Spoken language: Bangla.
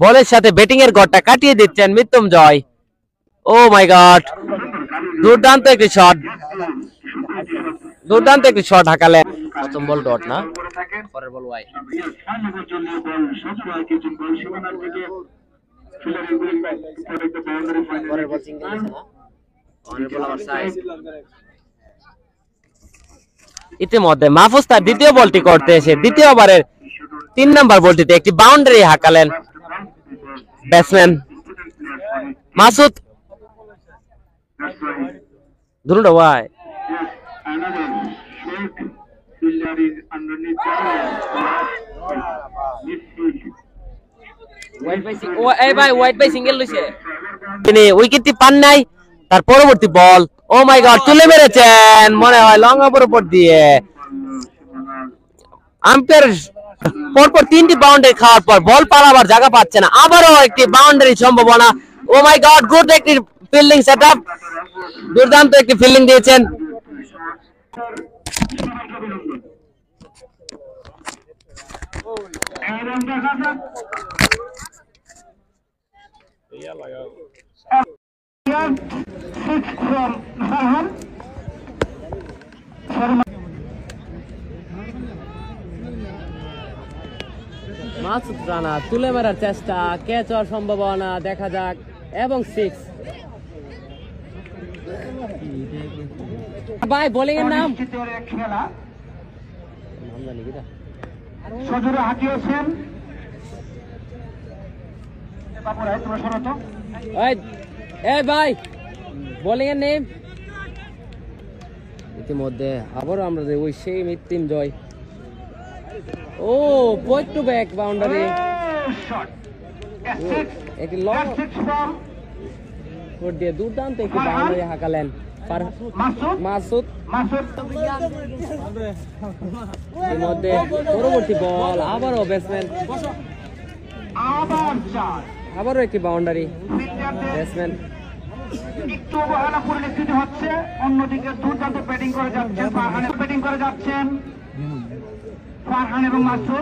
বলের সাথে ব্যাটিং এর গড়টা কাটিয়ে দিচ্ছেন মৃত্যুঞ্জয়। ও মাই গড, দুর্দান্ত একটি শট, দুর্দান্ত একটি শট হাঁকালেন। প্রথম বল ডট না, পরের বল ওয়াই। পরের বল সিঙ্গেল আছে না, পরের বল আবার সাইড। ইতিমধ্যে মাহফুজ তার দ্বিতীয় বলটি করতে এসে দ্বিতীয় ওভারের 3 নম্বর বলটিতে একটি বাউন্ডারি হাঁকালেন ব্যাটসম্যান মাসুদ। ধরুন ভাই, তিনি উইকেটটি পান নাই। তার পরবর্তী বল, ও মাই গড, তুলে মেরেছেন মনে হয় লং অফের উপর দিয়ে। আম্পায়ার পরপর 3টি বাউন্ডারি খাওয়ার পর বল পালাবার জায়গা পাচ্ছে না, আবারও একটি বাউন্ডারি সম্ভাবনা। ও মাই গড, গুড একটি ফিল্ডিং সেটআপ, দুর্দান্ত একটি ফিল্ডিং দিয়েছেন। মাসুদ রানা তুলে মারার চেষ্টা, ক্যাচ হওয়ার সম্ভাবনা দেখা যাক, এবং 6। ভাই বোলিং এর নাম সজুরে হাঁকিয়েছেন। ভাই বোলিং এর নেম। ইতিমধ্যে আবারও আমরা ওই সেই মৃত্যুঞ্জয়, ও ব্যাক টু ব্যাক বাউন্ডারি, একটি লং দিয়ে দুর্দান্ত একটি বাউন্ডারি হাঁকালেন মাসুদ। ইতিমধ্যে পরবর্তী বল, আবারও ব্যাটসম্যান, আবারও একটি বাউন্ডারি ব্যাটসম্যান। একটু অবহেলা পরিলক্ষিত হচ্ছে, অন্যদিকে দুর্দান্ত ব্যাটিং করে যাচ্ছেন ফারহান এবং মাসুদ।